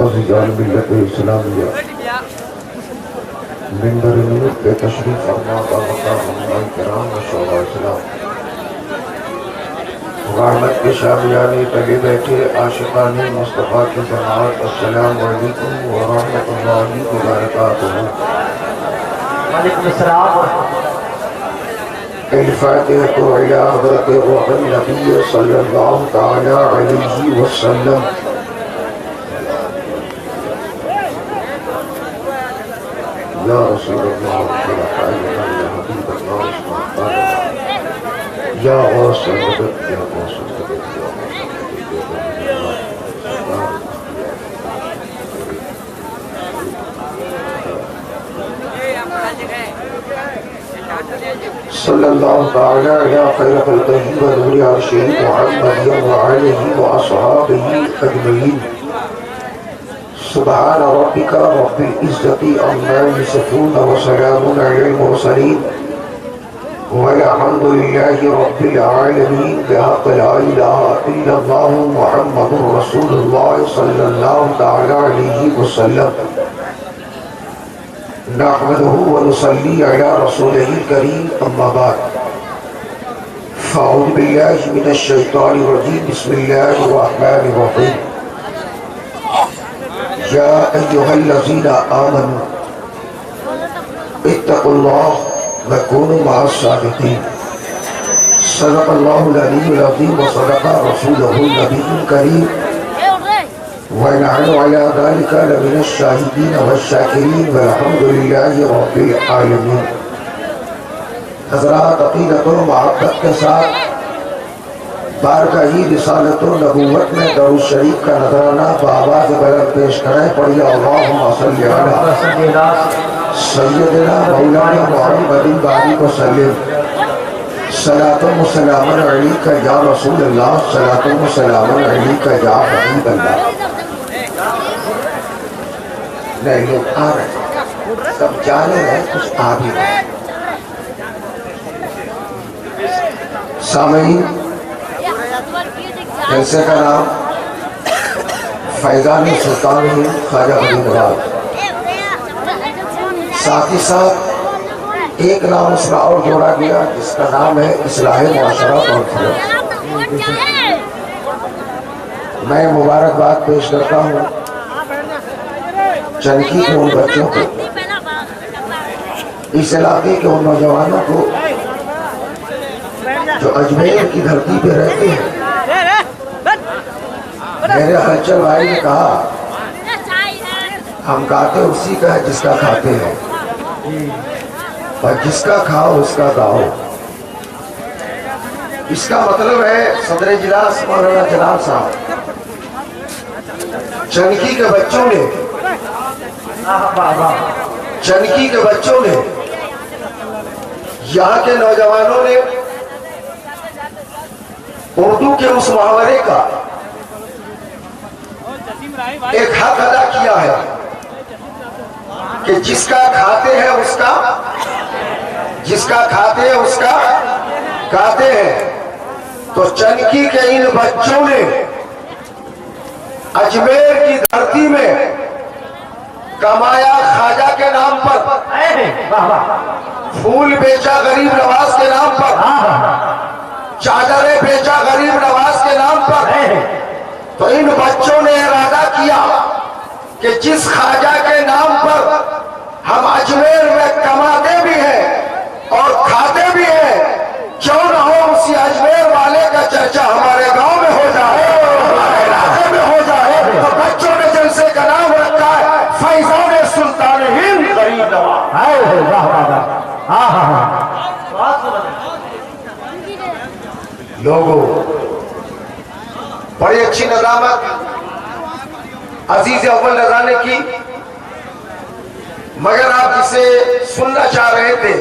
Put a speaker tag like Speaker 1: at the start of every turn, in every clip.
Speaker 1: और रिजाल मिल्लत इस्लामिया मिंबर नूर पे तशरीफ फरमा बाबा हमारे किराम व शोभा इस्लाम रहमत के शामियाने तले बैठे आशिकाने मुस्तफ़ा की जमात अस्सलाम वालेकुम व रहमतुल्लाहि व बरकातुहू।
Speaker 2: वालेकुम अस्सलाम।
Speaker 1: अल-फातिहा इला हज़रत रूहुल नबी सल्लल्लाहु तआला अलैहि वसल्लम। या रसूल अल्लाह या हबीब अल्लाह या गौस मदद या गौस मदद सल्लल्लाहु तआला अला खैर खल्क़िही व नूरि अर्शिही मुहम्मद व आलिही व अस्हाबिही अजमईन। सुब्हान रब्बिका रब्बिल इज़्ज़ति अम्मा यसिफून व सलामुन अलल मुरसलीन वल्हम्दुलिल्लाहि रब्बिल आलमीन। बिहक़्क़ि ला इलाहा इल्लल्लाहु मुहम्मदुर रसूलुल्लाह सल्लल्लाहु तआला अलैहि वसल्लम। नहमदुहु व नुसल्ली अला रसूलिहिल करीम अम्मा बाद। फ़अऊज़ु बिल्लाहि मिनश शैतानिर रजीम। बिस्मिल्लाहिर रहमानिर रहीम। या अय्युहल्लज़ीना आमनू इत्तक़ुल्लाह व कूनू मअस सादिक़ीन। सदक़ल्लाहुल अलीयुल अज़ीम व सदक़ा रसूलुहुन नबियुल करीम व नहनु अला ज़ालिका लमिनश शाहिदीन वश्शाकिरीन वल्हम्दुलिल्लाहि रब्बिल आलमीन। हज़रात अक़ीदतुल मोहब्बत के साथ बारगाही रिसालतुन नबुव्वत में दरूद शरीफ का नजराना बाआवाज़ बुलंद पेश करें। पढ़िए अल्लाहुम्मा सल्लि अला सय्यदिना मौलाना मुहम्मदिन बारिक वसल्लिम। सलातुन व सलामुन अलैका या रसूल अल्लाह सलातुन व सलामुन अलैका या हबीब अल्लाह। नहीं लोग आ रहे हैं, सब जाने रहे, कुछ आ भी रहे। सामईन, जलसे का नाम फैजान सुल्तान ख्वाजा गरीब नवाज। साथ ही साथ एक नाम उसमें और जोड़ा गया जिसका नाम है इस्लाह मुआशरत और फिर। मैं मुबारकबाद पेश करता हूँ चनकी के उन बच्चों को, इस इलाके के उन नौजवानों को जो अजमेर की धरती पे रहते हैं। मेरे हलचल भाई ने कहा हम गाते उसी का है जिसका खाते हैं, और जिसका खाओ उसका गाओ। इसका मतलब है सदर इजलास मौलाना जनाब साहब चनकी के बच्चों ने यहाँ के नौजवानों ने उर्दू के उस मुहावरे का एक हक अदा किया है कि जिसका खाते हैं उसका गाते हैं। तो चनकी के इन बच्चों ने अजमेर की धरती में कमाया ख्वाजा के नाम पर, फूल बेचा गरीब नवाज के नाम पर, चादरें बेचा गरीब नवाज के नाम पर। तो इन बच्चों ने इरादा किया कि जिस ख्वाजा के नाम पर हम अजमेर में कमाते भी हैं और खाते भी हैं, क्यों न हो उसी अजमेर वाले का चर्चा हमारे गांव में हो जाए, हमारे इलाके में हो जाए। तो बच्चों ने जलसे का नाम रखा है फैजान सुल्तान हिंद गरीब नवाज। लोगों, बड़ी अच्छी नज़ामत अजीज अव्वल रज़ा ने की, मगर आप जिसे सुनना चाह रहे थे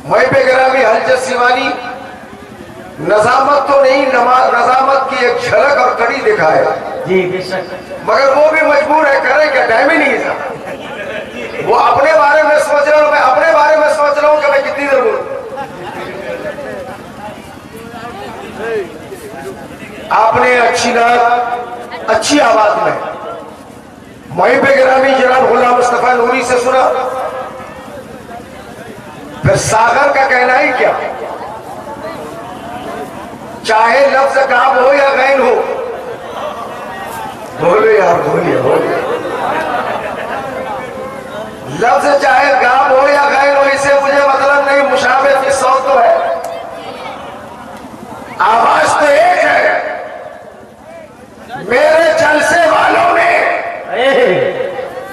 Speaker 1: महबे गिरामी हलचल सिवानी नज़ामत तो नहीं, नज़ामत की एक झलक और कड़ी दिखाए जी बेशक, मगर वो भी मजबूर है, करे क्या, टाइम ही नहीं था। वो अपने बारे में सोच रहा हूँ, मैं अपने बारे में सोच रहा हूँ कि मैं कितनी देर बोलूं। आपने अच्छी नात अच्छी आवाज में वहीं पे गिरामी जनाब गुलाम मुस्तफा नूरी से सुना। फिर सागर का कहना ही क्या, चाहे लफ्ज गाब हो या गैन हो, बोले यार बोलिए बोलिए, लफ्ज चाहे गाब हो या गैन हो, इसे मुझे मतलब नहीं, मुशाबे की सौत तो है, आवाज तो एक है। मेरे जलसे वालों ने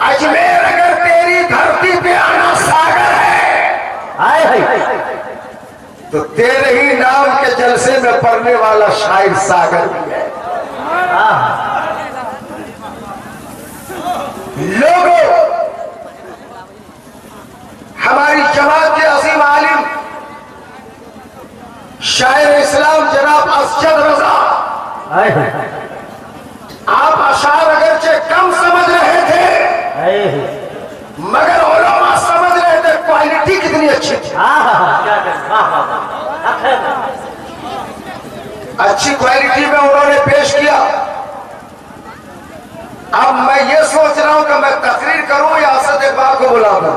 Speaker 1: अजमेर अगर तेरी धरती पे आना सागर है, तो तेरे ही नाम के जलसे में पढ़ने वाला शायर सागर भी है। लोगों, हमारी जमात के अजीम आलिम शायर इस्लाम जनाब असजद रजा, आप अशार अगरचे कम समझ रहे थे, मगर उलमा समझ रहे थे क्वालिटी कितनी अच्छी थी। अच्छी क्वालिटी में उन्होंने पेश किया। अब मैं ये सोच रहा हूं कि मैं तकरीर करूं या असद इकबाल को बुला दूं,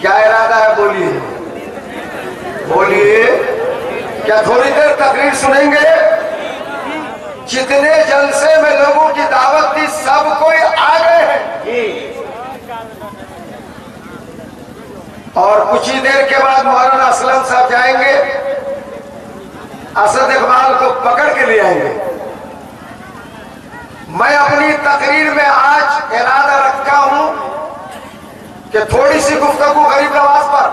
Speaker 1: क्या इरादा है? बोलिए बोलिए, क्या थोड़ी देर तकरीर सुनेंगे? जितने जलसे में लोगों की दावत थी सब कोई आ गए हैं, और कुछ ही देर के बाद मौलाना असलम साहब जाएंगे, असद इकबाल को पकड़ के ले आएंगे। मैं अपनी तकरीर में आज इरादा रखा हूं कि थोड़ी सी गुफ्तगू गरीब नवाज पर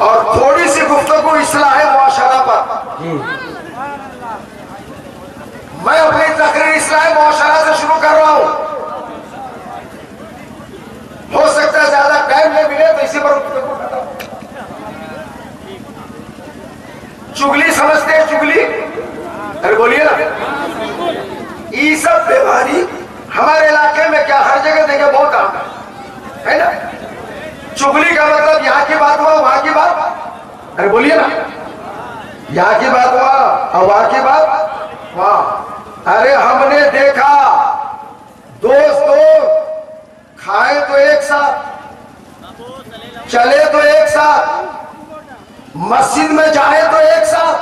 Speaker 1: और थोड़ी सी गुफ्तगू इस्लाह मुआशरा पर। मैं अपनी तकरीर इस्लाह मुआशरा से शुरू कर रहा हूं। हो सकता है ज्यादा टाइम नहीं मिले तो इसी पर चुगली समझते हैं, चुगली, अरे बोलिए ना, ये सब बीमारी हमारे इलाके में क्या हर जगह देखे बहुत आम है ना। चुगली का मतलब यहाँ की बात हुआ वहां की बात, अरे बोलिए ना, यहाँ की बात हुआ और वहां की बात वहां। अरे हमने देखा दोस्तों, खाए तो एक साथ, चले तो एक साथ, मस्जिद में जाए तो एक साथ,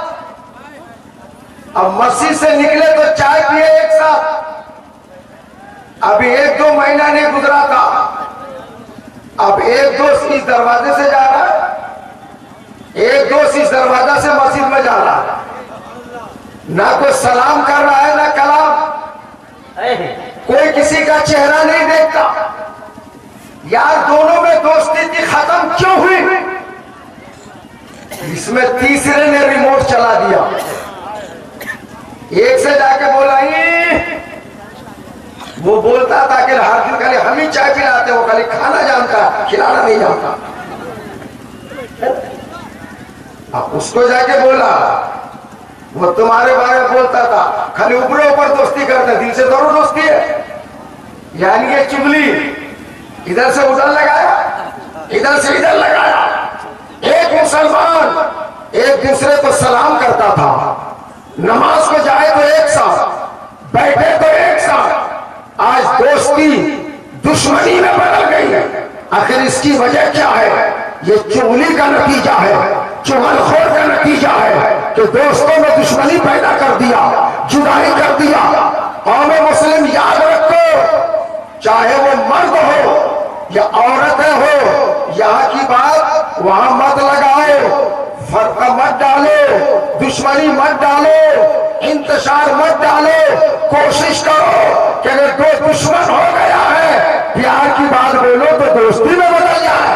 Speaker 1: अब मस्जिद से निकले तो चाय पिए एक साथ। अभी 1-2 महीना नहीं गुजरा था, अब एक दोस्त इस दरवाजे से जा रहा है, एक दोस्त इस दरवाजा से मस्जिद में जा रहा है, ना कोई सलाम कर रहा है ना कलाम, कोई किसी का चेहरा नहीं देखता। यार दोनों में दोस्ती थी, खत्म क्यों हुई? इसमें तीसरे ने रिमोट चला दिया, एक से जाके बोला, वो बोलता था कि हर दिन खाली हम ही चाय पिलाते, वो खाली खाना जानता, खिलाना नहीं जानता। अब उसको जाके बोला, वो तुम्हारे बारे में बोलता था, खाली ऊपर ऊपर दोस्ती करते, दिल से दोनों दोस्ती है। यानी ये चुगली, इधर से उधर लगाया, इधर से इधर लगाया। एक मुसलमान एक दूसरे को सलाम करता था, नमाज को जाए तो एक साथ, बैठे तो एक साथ। आज दोस्ती दुश्मनी में बदल गई है। आखिर इसकी वजह क्या है? ये चुगली का नतीजा है, चुगलखोर का नतीजा है कि दोस्तों में दुश्मनी पैदा कर दिया, जुदाई कर दिया। कौम मुस्लिम याद रखो, चाहे वो मर्द हो या औरतें हो, यहाँ की बात वहां मत लगाओ, फर्क मत डालो, दुश्मनी मत डालो, इंतशार मत डालो। कोशिश करो कि अगर दो दुश्मन हो गया है, प्यार की बात बोलो तो दोस्ती में बदल जाए।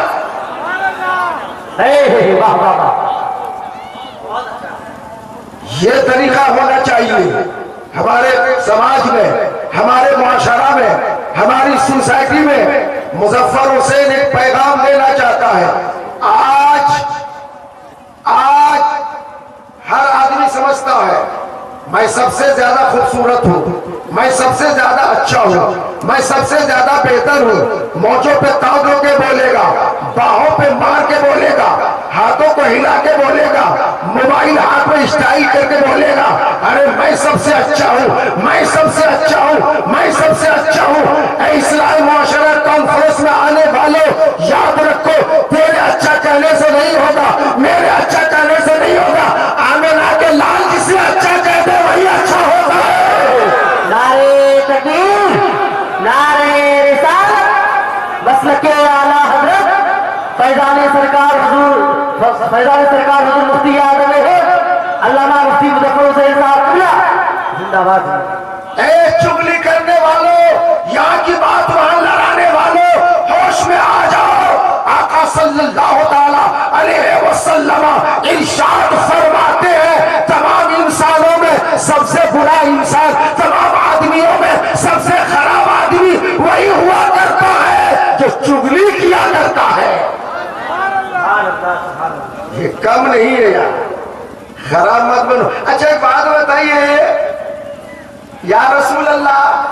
Speaker 1: वाह वाह वाह, ये तरीका होना चाहिए हमारे समाज में, हमारे मुआशरा में, हमारी सोसाइटी में। मुजफ्फर हुसैन एक पैगाम देना चाहता है। आज हर आदमी समझता है मैं सबसे ज्यादा खूबसूरत हूँ, मैं सबसे ज्यादा अच्छा हूँ, मैं सबसे ज्यादा बेहतर हूँ। मौजों पे ताव दो के बोलेगा, बाहों पे मार के बोलेगा, हाथों को हिला के बोलेगा, मोबाइल हाथ में स्टाइल करके बोलेगा, अरे मैं सबसे अच्छा हूँ, मैं सबसे अच्छा हूँ, मैं सबसे अच्छा हूँ। इस्लामी मुआशरा कॉन्फ्रेंस में आने वालों याद रखो, तेरे अच्छा कहने से नहीं होगा, मेरे अच्छा कहने से नहीं होगा, आमिना के लाल जिसे अच्छा कहते वही अच्छा होगा।
Speaker 2: नारे तकबीर, नारे रिसालत, मसलके आला हजरत फैजान सरकार हुजूर मुफ्ती आजम है अल्लामा मुफ्ती मुजफ्फर हुसैन साहब जिंदाबाद।
Speaker 1: ए चुगली करने वालों, यहाँ की बात वहां लड़ाने वालों, होश में आ जाओ। आका सल्लल्लाहु ताला अलैहि वसल्लम इरशाद फरमाते हैं, तमाम इंसानों में सबसे बुरा इंसान, तमाम आदमियों में सबसे खराब आदमी वही हुआ करता है जो चुगली किया करता है। ये कम नहीं है यार, खराब मत बनो। अच्छा एक बात बताइए या रसूल अल्लाह,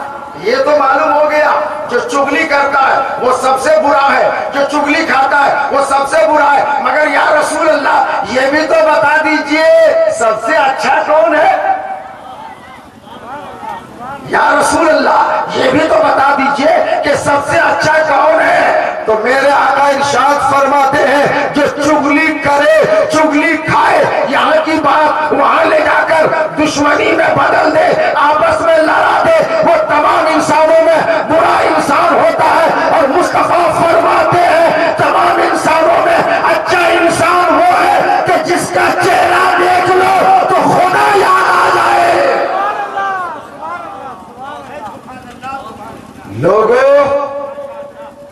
Speaker 1: ये तो मालूम हो गया जो चुगली करता है वो सबसे बुरा है, जो चुगली खाता है वो सबसे बुरा है, मगर या रसूल अल्लाह ये भी तो बता दीजिए सबसे अच्छा कौन है? या रसूल अल्लाह ये भी तो बता दीजिए कि सबसे अच्छा कौन है? तो मेरे आका इरशाद फरमाते हैं जो चुगली करे, चुगली खाए, यहाँ की बात वहां ले जाकर दुश्मनी में बदल दे, आपस में लड़ा दे, वो तमाम इंसानों में बुरा इंसान होता है। और मुस्तफा फरमाते हैं तमाम इंसानों में अच्छा इंसान वो है कि जिसका चेहरा देख लो तो खुदा याद आ जाए। लोगों,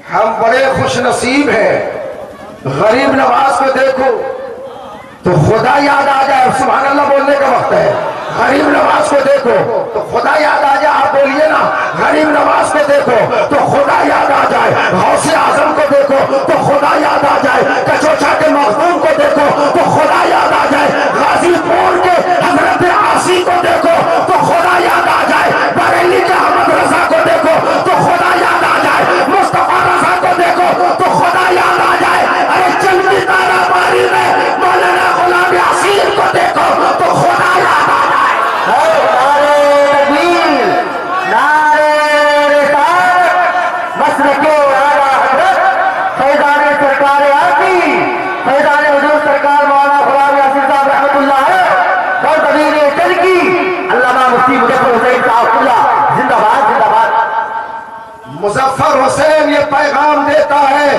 Speaker 1: हम बड़े खुश नसीब हैं, गरीब नवाज को देखो तो खुदा याद आ जाए। सुभान अल्लाह बोलने का वक्त है। गरीब नवाज को देखो तो खुदा याद आ जाए। आप बोलिए ना, गरीब नवाज को देखो तो खुदा याद आ जाए। गौसे आजम को देखो तो खुदा याद आ जाए। कचौचा के मखदूम को देखो तो खुदा याद आ जाए। गाजीपुर के हजरत आसी को देखो तो खुदा याद आ जाए। बरेली के अहमद रजा को देखो तो खुदा याद आ जाए। मुस्तफा रजा को देखो तो खुदा याद आ जाए। अरे चलती ताराबारी में मौलाना गुलाम यासीन को देखो तो खुदा याद आ जाए।
Speaker 2: नारे तकबीर, नारे रिसालत, मसलके आला हजरत फैजान सरकार आती, फैजान हुजूर सरकार मौलाना गुलाम यासीन साहब रहमतुल्लाह है और तबीर तलकी अल्लामा मुफ्ती मुजफ्फर हुसैन साहब जिंदाबाद जिंदाबाद।
Speaker 1: मुजफ्फर हुसैन ये पैगाम देता है,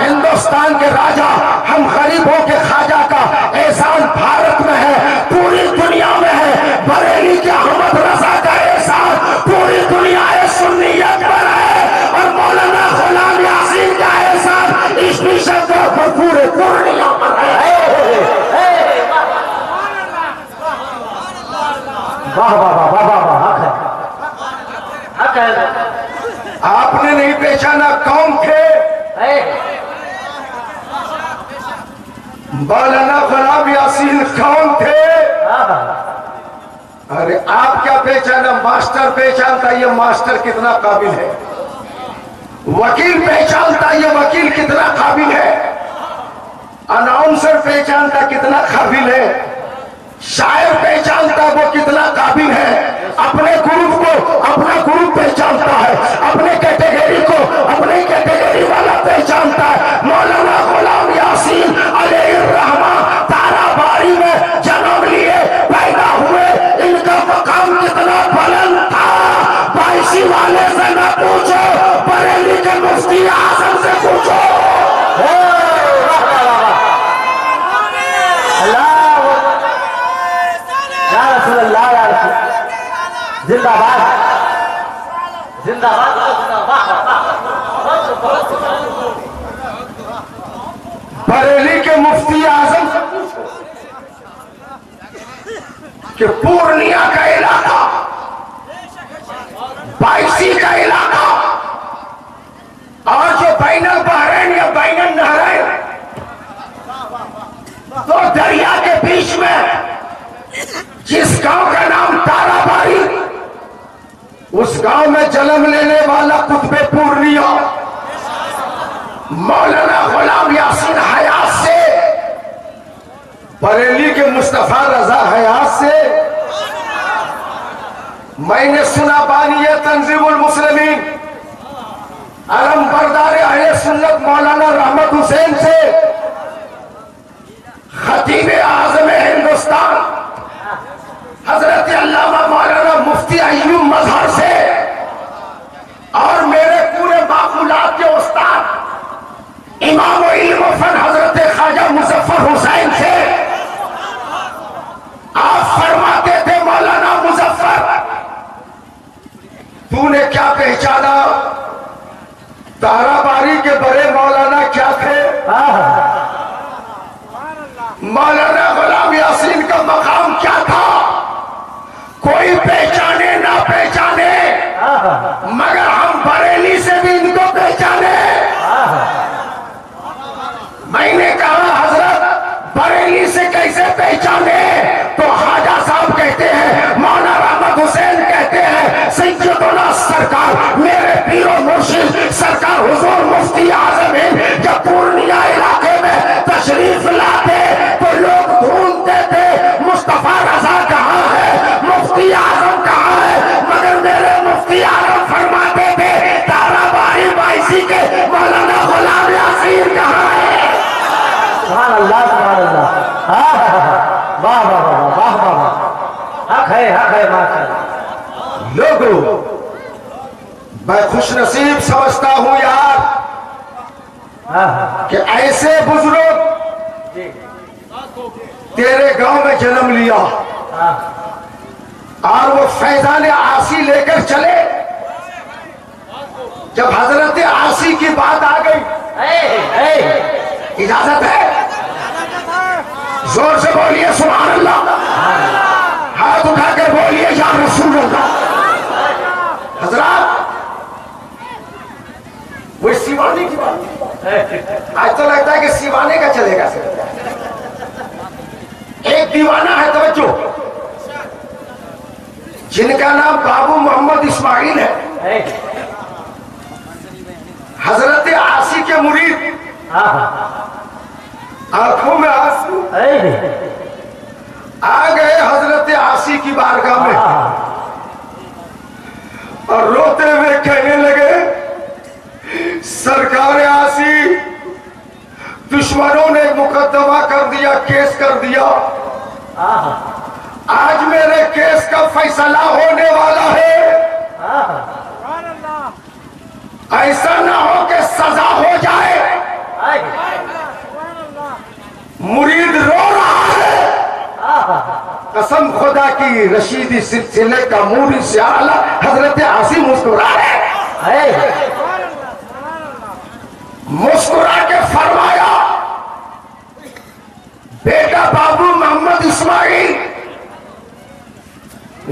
Speaker 1: हिंदुस्तान के राजा, हम गरीबों के खाजा का एहसान भारत में है, पूरी दुनिया में है। बरेली के अहमद रजा का एहसान पूरी दुनिया सुन्नियत पर है और मौलाना गुलाम यासीन का एहसान इस विषय पर पूरे दुनिया पर है।
Speaker 2: वाह वाह वाह वाह वाह वाह, हक है।
Speaker 1: आपने नहीं पहचाना कौन थे? मौलाना गुलाम यासीन कौन थे? अरे आप क्या पहचाना? मास्टर पहचानता ये मास्टर कितना काबिल है, वकील पहचानता ये वकील कितना काबिल है, अनाउंसर पहचानता कितना काबिल है, शायर पहचानता वो कितना काबिल है, अपने ग्रुप को अपना ग्रुप पहचानता है, अपने कैटेगरी को अपने कैटेगरी वाला पहचानता है। मौलाना गुलाम यासीन अलैहिर्रहमा ताराबारी में जन्म लिए, पैदा हुए, इनका मकाम कितना बुलंद था, बाईसी वाले से न पूछो, बरेली के मुफ्ती आजम से पूछो।
Speaker 2: जिंदाबाद जिंदाबाद जिंदाबाद।
Speaker 1: बरेली के मुफ्ती आजम कि पूर्णिया का इलाका, बाईसी का इलाका और जो बैनल बहरैन या बैनल नहरैन, तो दरिया के बीच में जिस गांव का नाम ताराबारी, उस गांव में जन्म लेने वाला कुतुबे पूर्णिया मौलाना गुलाम यासीन हयात से, बरेली के मुस्तफा रजा हयात से मैंने सुना बानी तंजीमुल मुस्लिमीन अलम बरदार अहले सुन्नत मौलाना रहमत हुसैन से खतीब आज़म हिंदुस्तान हजरत अल्लामा मौलाना मुफ्ती अय्यूब मजहर से और मेरे पूरे माकूलात के उस्ताद इमाम इल्म फन हजरत ख्वाजा मुजफ्फर हुसैन से आप फरमाते थे मौलाना मुजफ्फर तूने क्या पहचाना ताराबारी के बड़े मौलाना क्या थे मौलाना गुलाम यासीन का मकाम क्या था कोई पहचाने ना पहचाने मगर हम बरेली से भी इनको पहचाने मैंने कहा हजरत बरेली से कैसे पहचाने तो ख्वाजा साहब कहते हैं मौलाना रहमत हुसैन कहते हैं सैयदुना सरकार मेरे पीरो मुर्शिद सरकार हुजूर मुफ्ती आजम है जब पूर्णिया इलाके में तशरीफ लाते तो लोग ढूंढते थे मुस्तफा रजा कहाँ है मुफ्ती आजम कहाँ है मगर मेरे मुफ्ती आजम फरमाते थे ताराबारी बाईसी के मौलाना गुलाम यासीन कहाँ है
Speaker 2: सुभान अल्लाह वाह वाह वाह वाह वाह हक है माशाअल्लाह
Speaker 1: लोगों मैं खुश नसीब समझता हूं यार कि ऐसे बुजुर्ग तेरे गांव में जन्म लिया और वो फैजान आसी लेकर चले जब हजरत आसी की बात आ गई इजाजत है जोर से बोलिए सुभान अल्लाह हाथ उठाकर बोलिए या रसूल अल्लाह हजरात वो सिवाने की बात आज तो लगता है कि सिवाने का चलेगा एक दीवाना है तवज्जो जिनका नाम बाबू मोहम्मद इस्माइल है हजरत आसी के मुरीद आंखों में आंसू आ गए हजरत आसी की बारगाह में और रोते हुए कहने लगे सरकार आसी दुश्मनों ने मुकदमा कर दिया केस कर दिया आज मेरे केस का फैसला होने वाला है ऐसा ना हो कि सजा हो जाए मुरीद रो रहा है कसम खुदा की रशीदी सिलसिले का मुरीद से आला हजरत आसी मुस्कुरा है मुस्कुरा के फरमाया बेटा बाबू मोहम्मद इस्माइल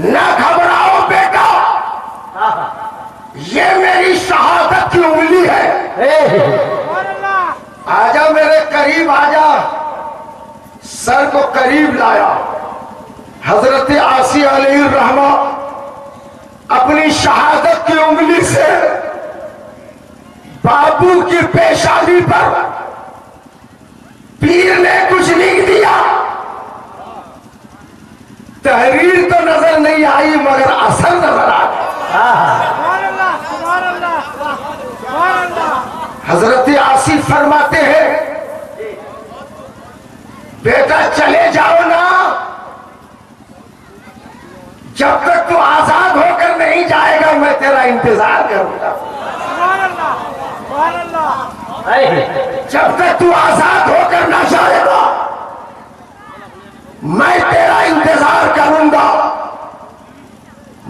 Speaker 1: ना घबराओ बेटा ये मेरी शहादत की उंगली है आजा मेरे करीब आजा सर को करीब लाया हजरत आसी अलैहि रहमा अपनी शहादत की उंगली से बाबू की पेशानी पर पीर ने कुछ लिख दिया तहरीर तो नजर नहीं आई मगर असर नजर आ गया हजरत आसी फरमाते हैं बेटा चले जाओ ना जब तक तू आजाद होकर नहीं जाएगा मैं तेरा इंतजार करूंगा जब तक तू आजाद होकर ना जाएगा मैं तेरा इंतजार करूंगा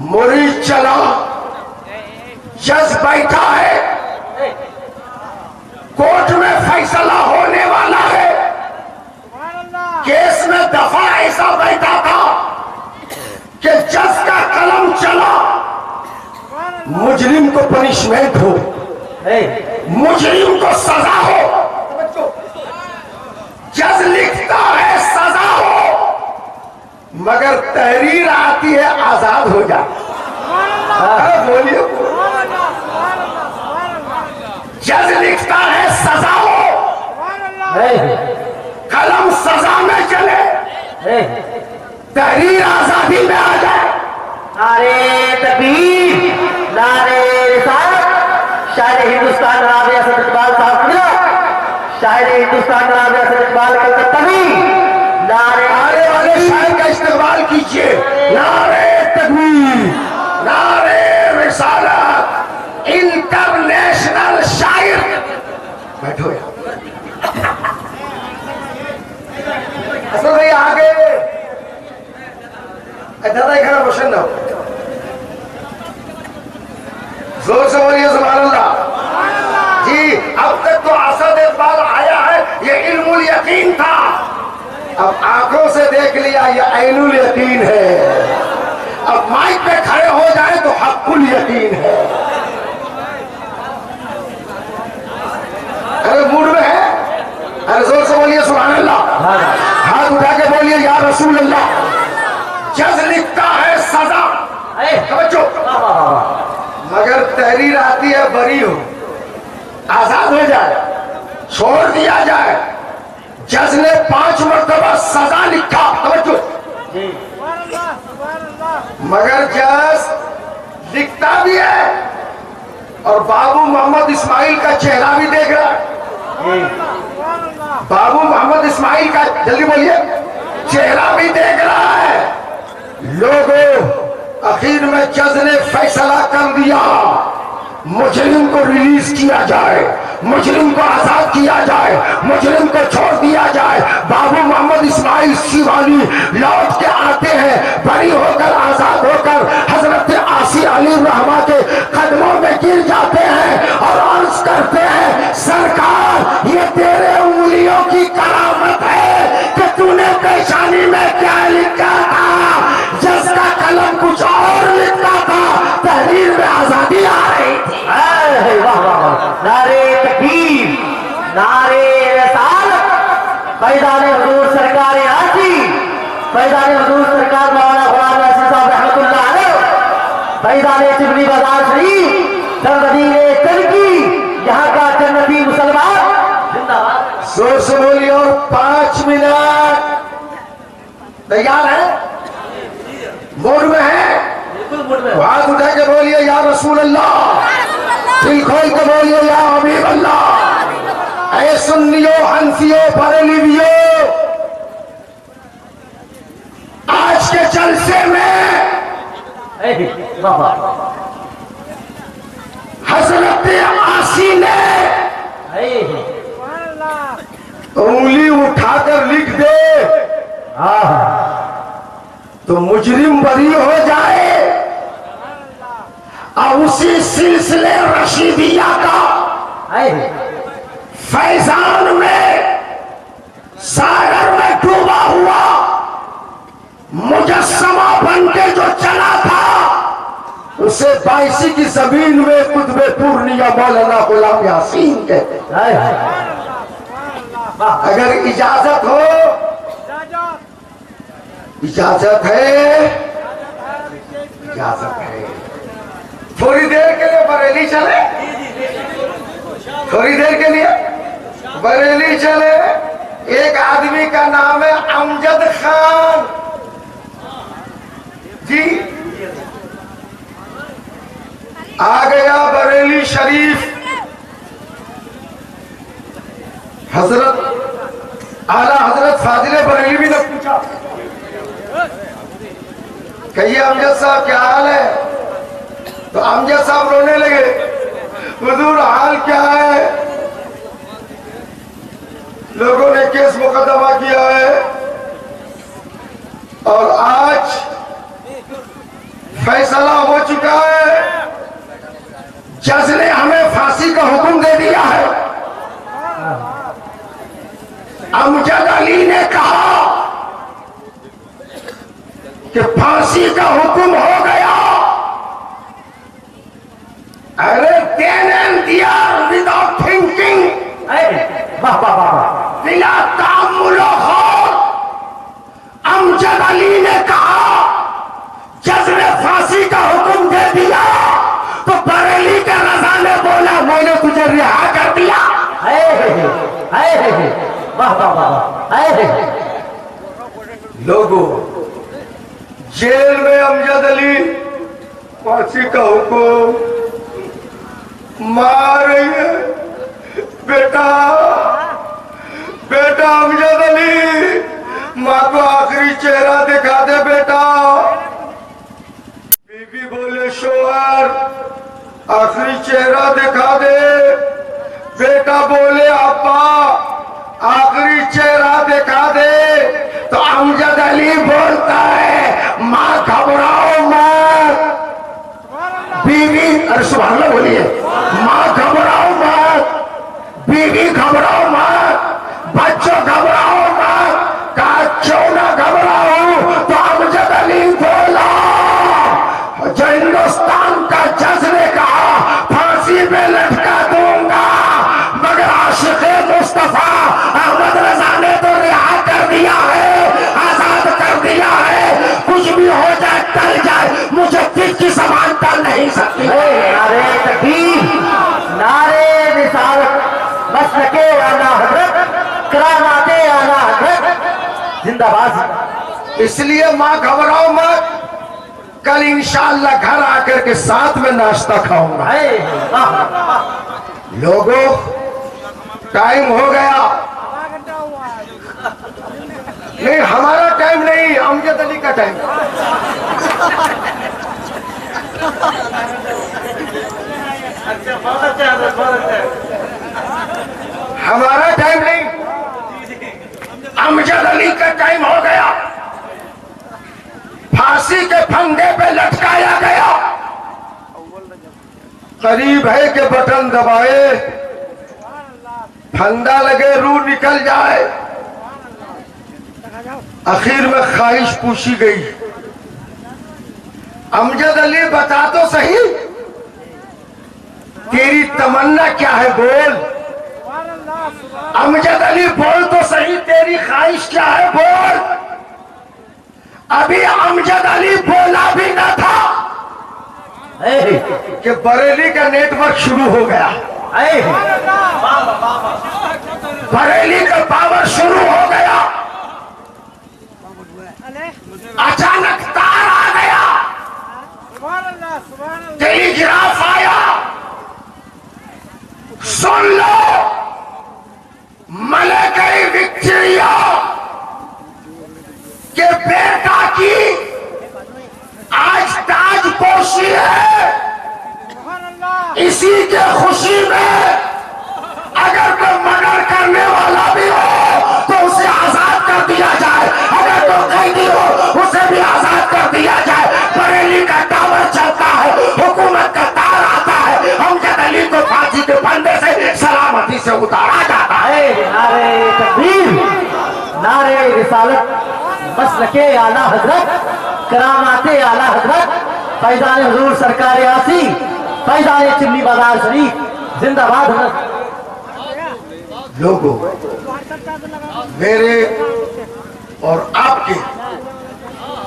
Speaker 1: मुरीद चला जज बैठा है कोर्ट में फैसला होने वाला है केस में दफा ऐसा बैठा था कि जज का कलम चला मुजरिम को पनिशमेंट हो मुजरिम को सजा हो जज लिखता है सजा हो मगर तहरीर आती है आजाद हो जा बोलिए जज लिखता है सजा हो कलम सजा में चले तहरीर आजादी में आ जाए
Speaker 2: अरे शायरी हिंदुस्तान नाम इकबाल कलकत्ता
Speaker 1: आने वाले शायर का इस्तेमाल कीजिए। नारे तकबीर, नारे रिसालत, इंटरनेशनल शायर। बैठो यार, असल भाई आगे दादा खड़ा रोशन ना हो, जोर से बोलिए सुभान अल्लाह जी। अब तक तो असद इकबाल आया है, ये इल्मुल यकीन था, अब आंखों से देख लिया ये ऐनुल यकीन है। अब माइक पे खड़े हो जाए तो हक्कुल यकीन है। अरे मूड में है, अरे जोर से बोलिए सुभान अल्लाह, हाथ उठा के बोलिए या रसूल अल्लाह। जज लिखता है सजा, समझो, मगर तहरीर आती है बरी हो, आजाद हो जाए, छोड़ दिया जाए। जज ने 5 मरतबा सजा लिखा, समझो, मगर जज लिखता भी है और बाबू मोहम्मद इस्माइल का चेहरा भी देख रहा है। बाबू मोहम्मद इस्माइल का, जल्दी बोलिए, चेहरा भी देख रहा है। लोगों, आखिर में जज ने फैसला कर दिया, मुजरिम को रिलीज किया जाए, मुजरिम को आजाद किया जाए, मुजरिम को छोड़ दिया जाए। बाबू मोहम्मद इस्माइल शिवानी लौट के आते हैं, बरी होकर, आजाद होकर हजरत आसी अली रहमा के कदमों में गिर जाते हैं और अर्ज करते हैं, सरकार ये तेरे उंगलियों की करामत है कि तूने पेशानी में क्या लिखा था। जिसका कलम कुछ और लिखा था, तहरीर में आजादी आ रही थी।
Speaker 2: नारे तकबीर, नारे रिसालत, फैज़ान हुजूर सरकार आसी, फैज़ान हुजूर सरकार मौलाना गुलाम नासिर साहब रहमतुल्लाह अलैह, फैज़ान चिबली बाजार शरीफ, सरदीर तनकी, यहाँ का जन्नती मुसलमान जिंदाबाद।
Speaker 1: जोर से बोलिए और 5 मिनट तैयार है, मूड में है, हाथ उठा के बोलिए या रसूल अल्लाह, दिल खोल के बोलिए या हबीब अल्लाह। ऐ सुन्नियो, हंसियो, बरेलियो, आज के जलसे में हजरत आसी ने उंगली उठाकर लिख दे तो मुजरिम बरी हो जाए, और उसी सिलसिले रशीदिया का फैजान में सागर में डूबा हुआ मुजस्समा बन के जो चला था, उसे बाइसी की जमीन में कुतुबे पूर्णिया मौलाना गुलाम यासीन कहते हैं। अगर इजाजत हो, इजाजत है, इजाजत है, थोड़ी देर के लिए बरेली चले, थोड़ी देर के लिए बरेली चले। एक आदमी का नाम है अमजद खान जी, आ गया बरेली शरीफ। हजरत आला हजरत फाजिल बरेली भी ने पूछा, कहिए अमजद साहब क्या हाल है? तो अमजद साहब रोने लगे, हुजूर हाल क्या है? लोगों ने केस मुकदमा किया है और आज फैसला हो चुका है, जज ने हमें फांसी का हुक्म दे दिया है। अमजद अली ने कहा कि फांसी का हुक्म हो गया। अरे देने दिया विदाउट थिंकिंग, बिना तामुलो हो। अमजद अली ने कहा, जज ने फांसी का हुक्म दे दिया तो बरेली के रजा ने बोला मैंने तुझे रिहा कर दिया। लोगों, जेल में अमजद अली फांसी का हुक्म मार रही है। बेटा बेटा अमजद अली, माँ को आखिरी चेहरा दिखा दे बेटा। बीबी बोले शोहर आखिरी चेहरा दिखा दे। बेटा बोले अब्बा आखिरी चेहरा दिखा दे। तो अमजद अली बोलता है माँ घबराओ मत। बीवी अरे सुभान अल्लाह बोलिए, माँ घबराओ मत, बीवी घबराओ मत, बच्चों घबराओ मत। कहा क्यों ना घबराओ? तो अमजद अली बोला जो हिंदुस्तान का जज ने कहा फांसी पे लटका दूंगा, मगर आशिक़े मुस्तफा अहमद रजा ने तो रिहा कर दिया है, आजाद कर दिया है। कुछ भी हो जाए टल जाए, मुजद्दिद की ज़बान टल नहीं सकती।
Speaker 2: नारे तकबीर, नारे रिसालत, मसलके आला हज़रत, करामाते आला हज़रत जिंदाबाद।
Speaker 1: इसलिए माँ घबराओ मत, कल इंशाअल्लाह घर आकर के साथ में नाश्ता खाऊंगा। लोगों टाइम हो गया। नहीं हमारा टाइम नहीं, अमजद अली का टाइम। हमारा टाइम नहीं, अमजद अली का टाइम हो गया। फांसी के फंदे पे लटकाया गया। करीब है कि बटन दबाए, फंदा लगे, रूह निकल जाए। आखिर में ख्वाहिश पूछी गई, अमजद अली बता तो सही तेरी तमन्ना क्या है, बोल। अमजद अली बोल तो सही तेरी ख्वाहिश क्या है, बोल। अभी अमजद अली बोला भी न था कि बरेली का नेटवर्क शुरू हो गया। बरेली का पावर शुरू हो गया। अचानक तार आ गया, टेलीग्राफ आया, सुन लो मलके विक्टोरिया के बेटा की आज ताजपोशी है। इसी के खुशी में अगर कोई मर्डर करने वाला भी हो तो उसे आजाद कर दिया जाए, अगर कोई कैदी हो उसे भी आजाद कर दिया जाए। बरेली का टावर चलता है, हुकूमत का तार आता है, अमजद अली को फांसी के फंदे से सलामती से उतारा जाता है।
Speaker 2: नारे तकबीर, नारे रिसालत, मसलके आला हजरत, करामाते आला हजरत, फैजान हुजूर सरकार आसी, फैजान चिमनी बाजार शरीफ जिंदाबाद। हजरत
Speaker 1: लोगों मेरे और आपके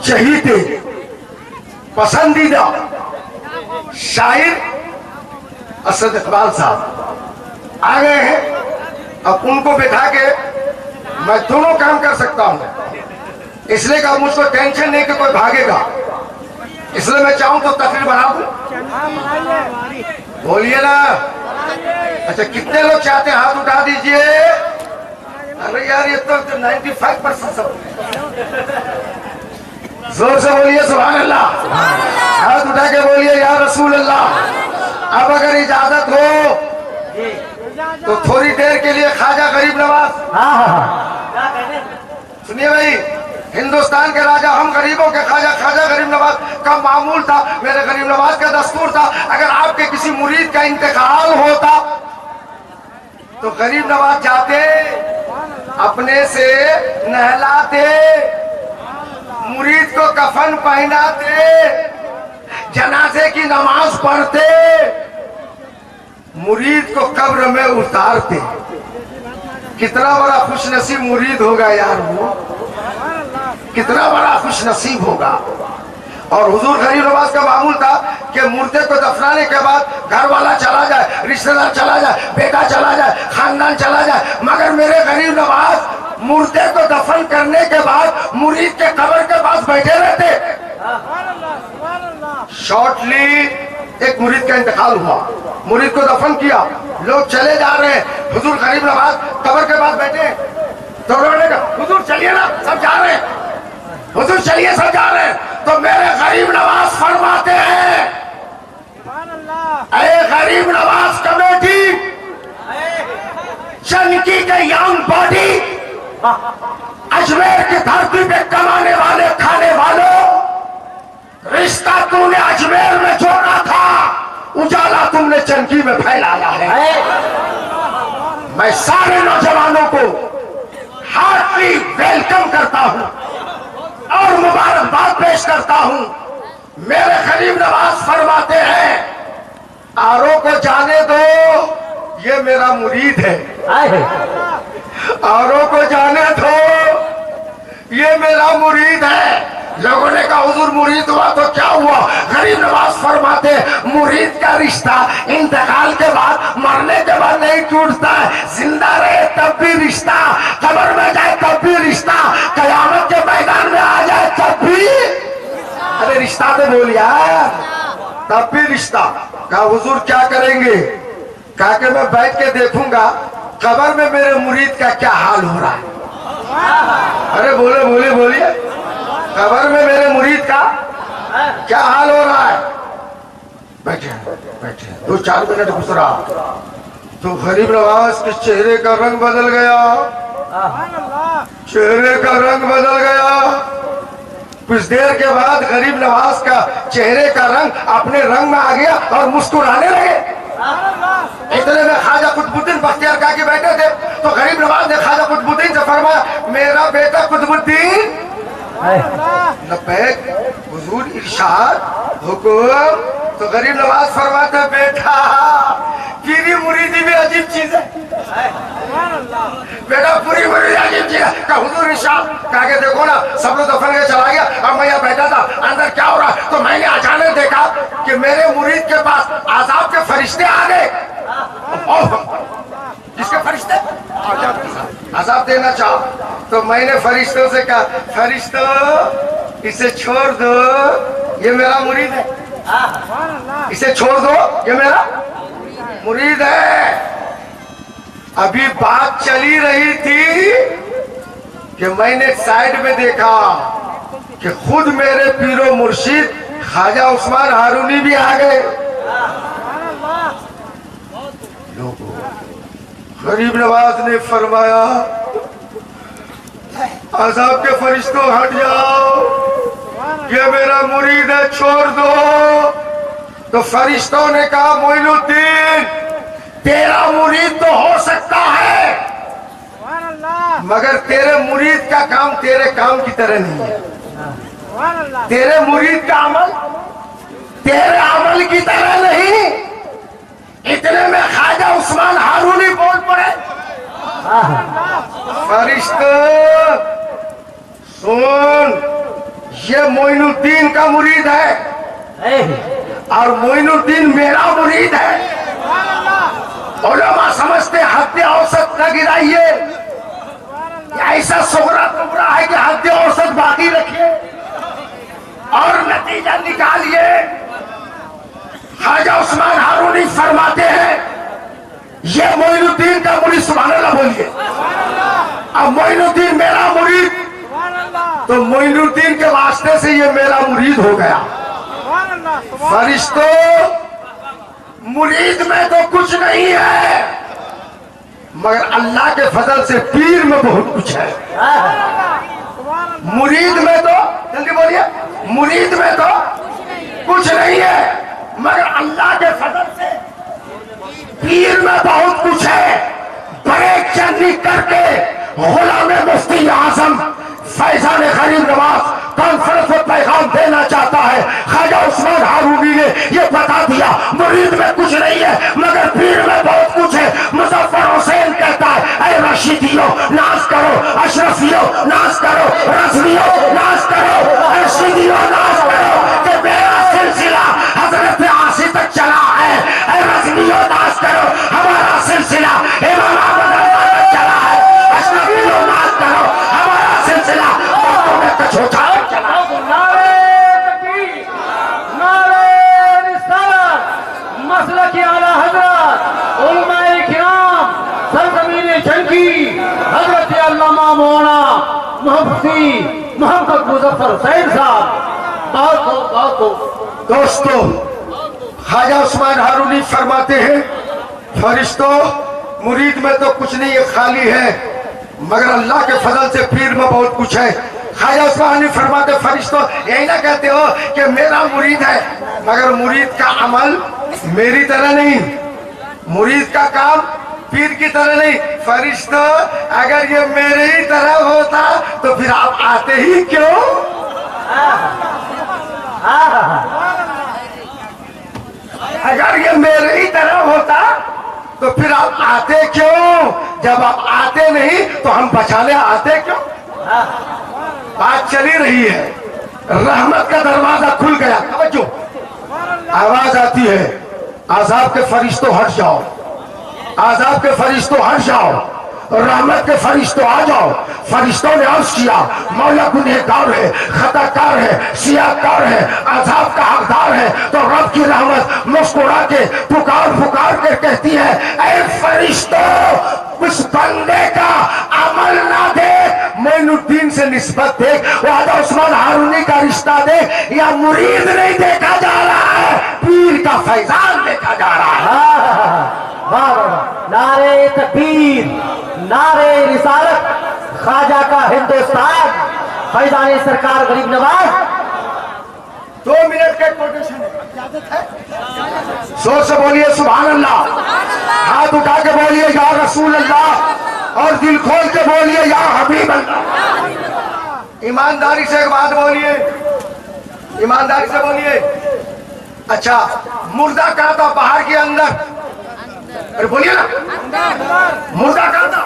Speaker 1: चहीते पसंदीदा शायर असद इकबाल साहब आ गए हैं। अब उनको बिठा के मैं दोनों काम कर सकता हूं, इसलिए कि मुझको टेंशन नहीं कि कोई भागेगा, इसलिए मैं चाहूं तो तकरीर बना दूं। बोलिए ना। अच्छा कितने लोग चाहते हैं, हाथ उठा दीजिए। अरे यार ये तो 95% सब। जोर से बोलिए सुभान अल्लाह, हाथ उठा के बोलिए या रसूल अल्लाह। अब अगर इजाजत हो तो थोड़ी देर के लिए ख्वाजा गरीब नवाज। सुनिए भाई, हिंदुस्तान के राजा हम गरीबों के ख्वाजा, ख्वाजा गरीब नवाज का मामूल था, मेरे गरीब नवाज का दस्तूर था। अगर आपके किसी मुरीद का इंतकाल होता तो गरीब नवाज जाते, अपने से नहलाते, मुरीद को कफन पहनाते, जनाजे की नमाज पढ़ते, मुरीद को कब्र में उतारते। कितना बड़ा खुशनसीब मुरीद होगा यार वो, कितना बड़ा खुशनसीब होगा। और हुजूर गरीब नवाज का मामूल था कि मुर्दे को दफनाने के बाद घर वाला चला जाए, रिश्तेदार चला जाए, बेटा चला जाए, खानदान चला जाए, मगर मेरे गरीब नवाज मुर्दे को दफन करने के बाद मुरीद के कब्र के पास बैठे रहते। शॉर्टली एक मुरीद का इंतकाल हुआ, मुरीद को दफन किया, लोग चले जा रहे हैं, हुजूर गरीब नवाज कब्र के पास बैठे। तो उन्होंने कहा हुजूर चलिए ना, सब जा रहे हैं, हुजूर चलिए सब जा रहे हैं। तो मेरे गरीब नवाज फरमाते हैं, अरे गरीब नवाज कमेटी, चनकी के यंग बॉडी, अजमेर की धरती पे कमाने वाले खाने वालों, रिश्ता तूने अजमेर में जोड़ा था, उजाला तुमने चनकी में फैलाया है। मैं सारे नौजवानों को हार्टली वेलकम करता हूं और मुबारकबाद पेश करता हूं। मेरे गरीब नवाज फरमाते हैं, आरो को जाने दो, ये मेरा मुरीद है। आरो को जाने दो, ये मेरा मुरीद है। लोगों ने कहा हुजूर मुरीद हुआ तो क्या हुआ? गरीब नवाज फरमाते, मुरीद का रिश्ता इंतकाल के बाद, मरने के बाद नहीं टूटता है। जिंदा रहे तब भी रिश्ता, कब्र में जाए तब भी रिश्ता, कयामत के मैदान में आ जाए तब भी, अरे रिश्ता तो बोलिया, तब भी रिश्ता। कहा हुजूर क्या करेंगे? कहा कि मैं बैठ के देखूंगा कब्र में मेरे मुरीद का क्या हाल हो रहा है। अरे बोले बोले बोलिए, कब्र में मेरे मुरीद का क्या हाल हो रहा है? बैठे बैठे 2-4 मिनट गुजरा तो गरीब नवाज के चेहरे का रंग बदल गया, चेहरे का रंग बदल गया। कुछ देर के बाद गरीब नवाज का चेहरे का रंग अपने रंग में आ गया और मुस्कुराने लगे। इतने में ख्वाजा कुतुबुद्दीन बख्तियार काकी बैठे थे, तो गरीब नवाज ने ख्वाजा कुतुबुद्दीन से फरमाया, मेरा बेटा कुतुबुद्दीन। लबैक हुजूर, इरशाद, हुकुम। तो गरीब नवाज फरमाते, बेटा पीरी मुरीदी भी अजीब चीज है, बेटा पूरी मुरीदी अजीब चीज है। कहा हुजूर इरशाद, कहा के देखो ना सब लोग दफन के चला गया, अब मैं यहाँ बैठा था, अंदर क्या हो रहा है? तो मैंने अचानक देखा कि मेरे मुरीद के पास आजाब के फरिश्ते आ गए। किसके फरिश्ते? आजाब देना चाहो। तो मैंने फरिश्तों से कहा, फरिश्तों इसे छोड़ दो, ये मेरा मुरीद है, इसे छोड़ दो, ये मेरा मुरीद है। अभी बात चली रही थी कि मैंने साइड में देखा कि खुद मेरे पीरो मुर्शिद ख्वाजा उस्मान हारूनी भी आ गए। गरीब नवाज ने फरमाया, अज़ाब के फरिश्तों हट जाओ, ये मेरा मुरीद है, छोड़ दो। तो फरिश्तों ने कहा, मोइनुद्दीन तेरा मुरीद तो हो सकता है, मगर तेरे मुरीद का काम तेरे काम की तरह नहीं है। तेरे मुरीद का अमल तेरे अमल की तरह नहीं। इतने में ख्वाजा उस्मान हारूनी बोल पड़े, फरिश्तों सुन, ये मोइनुद्दीन का मुरीद है और मोइनुद्दीन मेरा मुरीद है। उलमा समझते हद औसत न गिराइए, ऐसा सुगरा टुकड़ा है कि हद औसत बाकी रखिए और नतीजा निकालिए। ख्वाजा उस्मान हारूनी फरमाते हैं, ये मोइनुद्दीन का मुरीद, सुभान अल्लाह बोलिए। अब मोइनुद्दीन मेरा मुरीद, तो मोइनुद्दीन के वास्ते से ये मेरा मुरीद हो गया। फरिश्तों मुरीद में तो कुछ नहीं है, मगर अल्लाह के फजल से पीर में बहुत कुछ है। मुरीद में तो, जल्दी बोलिए, मुरीद में तो कुछ नहीं है, मगर अल्लाह के फजल से पीर में बहुत कुछ है। ब्रेक चंदी करके गुलाम मुफ्ती आजम फैजान गरीब नवाज कॉन्फ्रेंस में पैगाम देना चाहता है। ख्वाजा उस्मान हारूनी ने यह बता दिया, मुरीद में कुछ नहीं है, मगर पीर में बहुत कुछ है। मुजफ्फर हुसैन कहता है, ऐ रशीदियों नाज करो, अशरफियों नाज करो, रज़वियों नाज करो, रशीदियों नाज करो कि मेरा सिलसिला हजरत आसी तक चला है। ऐ रज़वियों नाज करो, हमारा सिलसिला इमाम अहमद तक चला है। अशरफियों नाज करो, हमारा सिलसिला छोटा चला।
Speaker 2: मुफ्ती मोहम्मद मुजफ्फर हुसैन साहब। बहुत हो।
Speaker 1: दोस्तों, ख्वाजा उस्मान हारूनी फरमाते हैं, फरिश्तों मुरीद में तो कुछ नहीं, ये खाली है, मगर अल्लाह के फजल से पीर में बहुत कुछ है। ख्वाजा उस्मान हारूनी फरमाते, फरिश्तों यही ना कहते हो कि मेरा मुरीद है, मगर मुरीद का अमल मेरी तरह नहीं, मुरीद का काम पीर की तरह नहीं। फरिश्तों अगर ये मेरे ही तरह होता तो फिर आप आते ही क्यों? अगर ये मेरे ही तरह होता तो फिर आप आते क्यों? जब आप आते नहीं तो हम बचाने आते क्यों? बात चली रही है, रहमत का दरवाजा खुल गया, समझो आवाज आती है, आजाब के फरिश्तों हट जाओ, आजाब के फरिश्तों हट जाओ, रहमत के फरिश्तों आ जाओ। फरिश्तों ने अर्ज किया, मौला गुनहगार है, खताकार है, सियाकार है, आजाब का हकदार है। तो रब की रहमत मुस्कुरा के पुकार के कहती है, ऐ फरिश्तों उस बंदे का अमल ना देख, मोइनुद्दीन से निस्बत देख, ख्वाजा उस्मान हारूनी का रिश्ता देख, या मुरीद नहीं देखा जा रहा है, पीर का फैजान देखा जा रहा है।
Speaker 2: नारे तकबीर, नारे रिसालत, ख्वाजा का हिंदुस्तान, फैजान सरकार गरीब नवाज।
Speaker 1: 2 मिनट का कोटेशन है, जोर से बोलिए सुभान अल्लाह, हाथ उठा के बोलिए या रसूल अल्लाह, और दिल खोल के बोलिए या हबीब अल्लाह। ईमानदारी से एक बात बोलिए, ईमानदारी से बोलिए। अच्छा, मुर्दा कहा था बाहर के अंदर? अरे बोलिए ना, मुर्दा कहा था?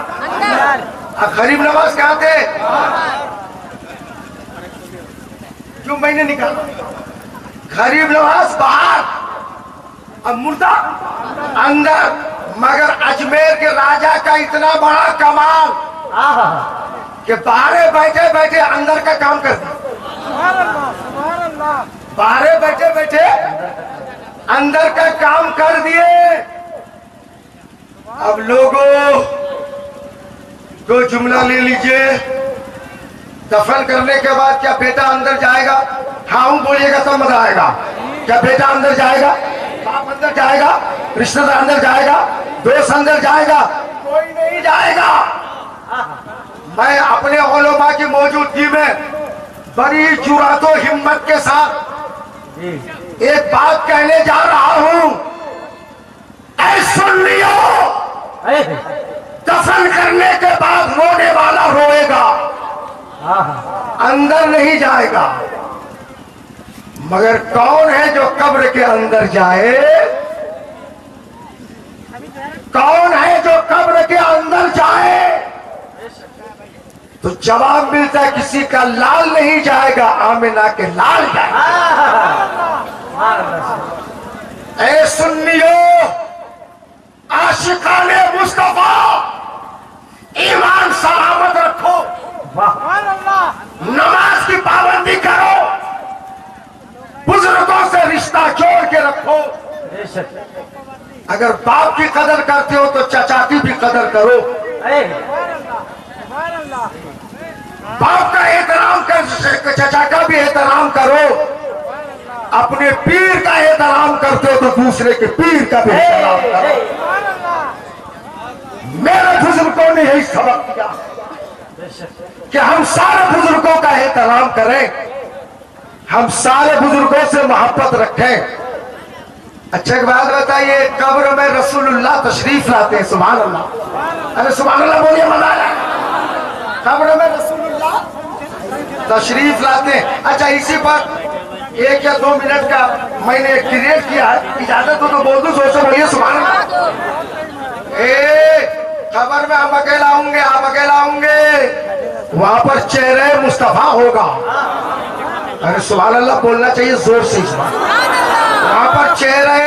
Speaker 1: गरीब नवाज कहा थे? क्यों मैंने निकाला? गरीब नवाज बाहर, अब मुर्दा अंदर। मगर अजमेर के राजा का इतना बड़ा कमाल कि बाहर बैठे बैठे अंदर का काम कर दिया, बाहर बैठे बैठे अंदर का काम कर दिए। अब लोगों दो जुमला ले लीजिए, दफन करने के बाद क्या बेटा अंदर जाएगा? हाँ बोलिएगा तब मजा आएगा। क्या बेटा अंदर जाएगा? बाप अंदर जाएगा? रिश्तेदार अंदर जाएगा? दोस्त अंदर जाएगा? कोई नहीं जाएगा। मैं अपने उलमा की मौजूदगी में बड़ी जुरातो हिम्मत के साथ एक बात कहने जा रहा हूं। ऐ सुन लियो, दफन करने के बाद रोने वाला रोएगा, अंदर नहीं जाएगा। मगर कौन है जो कब्र के अंदर जाए? कौन है जो कब्र के अंदर जाए? तो जवाब मिलता है, किसी का लाल नहीं जाएगा, आमिना के लाल जाएगा। ऐ सुन्नियो, आशिकाने मुस्तफा, ईमान सलामत रखो, नमाज की पाबंदी करो, बुजुर्गों से रिश्ता जोड़ के रखो। अगर बाप की कदर करते हो तो चाचा की भी कदर करो। बाप का एहतराम कर, चाचा का भी एहतराम करो। अपने पीर का एहतराम करते हो तो दूसरे के पीर का भी एहतराम करो। मेरे बुजुर्गों ने यही सबक दिया कि हम सारे बुजुर्गों का एहतराम करें, हम सारे बुजुर्गों से मोहब्बत रखें। अच्छा एक बात बताइए, कब्र में रसूलुल्लाह तशरीफ लाते हैं, सुभान अल्लाह। अरे सुभान अल्लाह बोलिए, मजा आया। कब्र में रसूलुल्लाह तशरीफ लाते हैं। अच्छा इसी पर 1 या 2 मिनट का मैंने क्रिएट किया है, इजाजत हो तो बोल दूं, सोचो बोलिए सुभान अल्लाह। कब्र में हम अकेला होंगे, आप अकेला होंगे, वहां पर चेहरे मुस्तफा होगा। अरे सुभान अल्लाह बोलना चाहिए जोर से इस बार। वहां पर चेहरे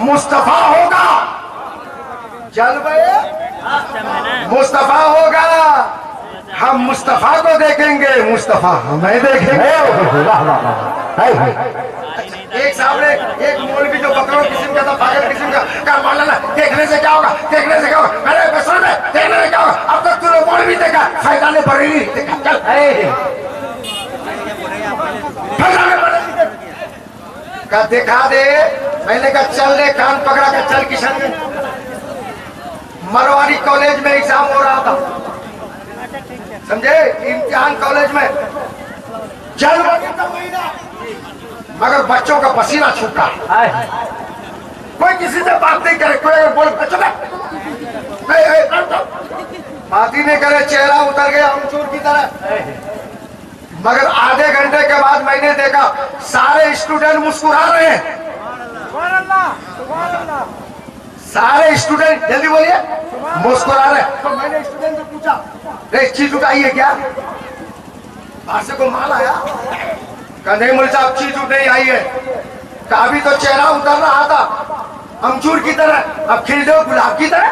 Speaker 1: मुस्तफा होगा, जलवे मुस्तफा होगा। हम मुस्तफा को देखेंगे, मुस्तफा हमें देखेंगे। एक सामने एक मौलवी जो बकरों किस्म का था, पागल किस्म का मौलाना, देखने से क्या होगा, देखने से क्या होगा? अरे देखने से क्या होगा? अब तक तूने मौलवी देखा, फैजाने बरेली देखा चल फैजाने बरेली का दिखा दे। मैंने कहा चल ले, कान पकड़ा के चल किशनगंज। मरवाड़ी कॉलेज में एग्जाम हो रहा था, समझे, इम्तिहान कॉलेज में, जनवरी का महीना, मगर बच्चों का पसीना छूटा। कोई किसी से बात नहीं करे, कोई बोल बात ही नहीं करे, चेहरा उतर गया अमचूर की तरह। मगर आधे घंटे के बाद मैंने देखा सारे स्टूडेंट मुस्कुरा रहे हैं। सारे स्टूडेंट जल्दी बोलिए मुस्कुरा रहे। तो मैंने स्टूडेंट से पूछा, रे चीज उठाई है क्या? बाहर से को माल आया? कहा नहीं मुझे साहब चीज नहीं आई है। कहा अभी तो चेहरा उतर रहा था अमचूर की तरह, अब खिल दो गुलाब की तरह।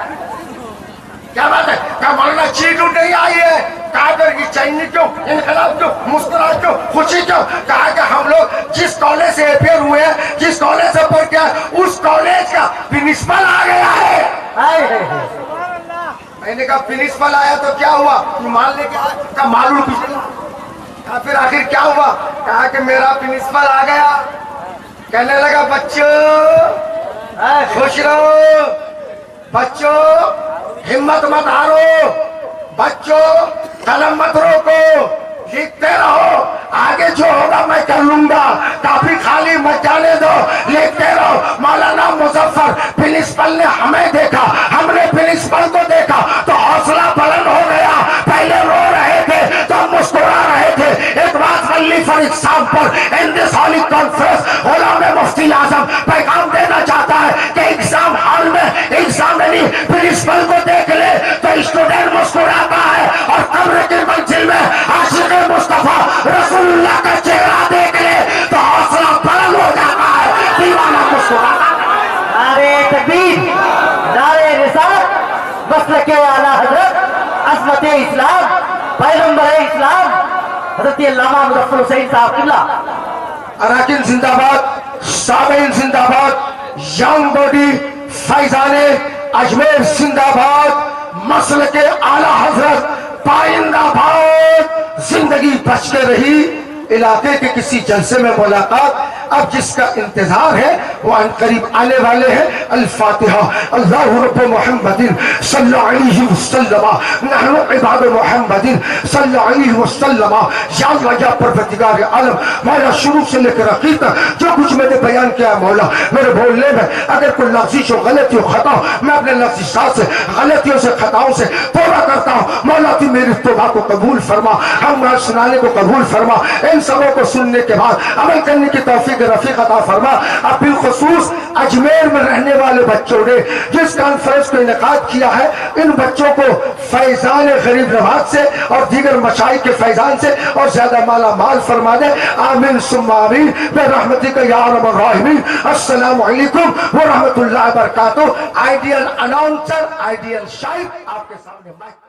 Speaker 1: क्या बात है? कहा मौलाना चीज नहीं आई है। कहा करके चैनी क्यों, इनकलाब क्यों, मुस्कुराहट क्यों, खुशी क्यों? कहा कि हम लोग जिस कॉलेज से अफेयर हुए हैं, जिस कॉलेज से पढ़ के उस कॉलेज का प्रिंसिपल आ गया है। मैंने कहा प्रिंसिपल आया तो क्या हुआ? माल लेके आया? कहा मालूम कहा फिर आखिर क्या हुआ? कहा कि मेरा प्रिंसिपल आ गया। कहने लगा बच्चों खुश रहो, बच्चों हिम्मत मत हारो, बच्चों कलम मत रोको, लिखते रहो, आगे जो होगा मैं कर लूंगा, काफी खाली मत जाने दो, लिखते रहो। मौलाना मुजफ्फर प्रिंसिपल ने हमें देखा, हमने प्रिंसिपल को देखा तो हौसला बुलंद हो गया। पहले रो रहे थे तो मुस्कुरा रहे थे। एक बात वल्ली for example in this holy conference Ghulam Mufti Azam पैगाम देना चाहता है कि एग्जाम हॉल में एग्जामिनी प्रिंसिपल को देख ले तो स्टूडेंट मुस्कुराता है, और कब्र की मंजिल में आशिक मुस्तफा रसूलुल्लाह का चेहरा देख ले तो हौसला बुलंद हो जाता है, दीवाना मुस्कुराता है।
Speaker 2: नारे तकबीर, नारे रिसालत, मसलके आला हजरत, अज़मत इस्लाम, पैगंबर इस्लाम हजरत अल्लामा मुज़फ्फर हुसैन साहब किबला।
Speaker 1: अराकिन जिंदाबाद, साबीन जिंदाबाद, यंग बॉडी फैजाने अजमेर जिंदाबाद, मसल के आला हजरत पाइंदाबाद। जिंदगी बचते रही। इलाके के किसी जलसे में मुलाकात अब जिसका इंतजार है वो करीब आने वाले हैं। अल फातिहा। अल्लाह रब्बु मुहम्मदिन सल्लल्लाहु अलैहि वसल्लम नहनु इबाद मुहम्मदिन सल्लल्लाहु अलैहि वसल्लम। या अल्लाह या परवरदिगार आलम, मौला शुरू से लेकर आखिर तक जो कुछ मैंने बयान किया मौला, मेरे बोलने में अगर कोई लफ्ज़िश हो, गलती हो, खता हो, मैं अपने लफ्ज़िशात से, गलतियों से, खताओं से तौबा करता हूँ। मौला तू मेरी तौबा को कबूल फरमा, हम सुनाने को कबूल फरमा, इन सबों को सुनने के बाद अमल करने की तौफीक रफीक अता फरमा। अब बिलखुसूस अजमेर में रहने वाले बच्चों ने जिस कॉन्फ्रेंस को इनेकाद किया है, इन बच्चों को फैजान गरीब नवाज से और दीगर मशाइख के फैजान से और ज्यादा माला माल फरमा दे। आमीन सुम्मा आमीन बिरहमतिका या अरहमर राहिमीन। अस्सलामु अलैकुम व रहमतुल्लाहि व बरकातहू। आइडियल अनाउंसर, आइडियल शाइक आपके सामने माइक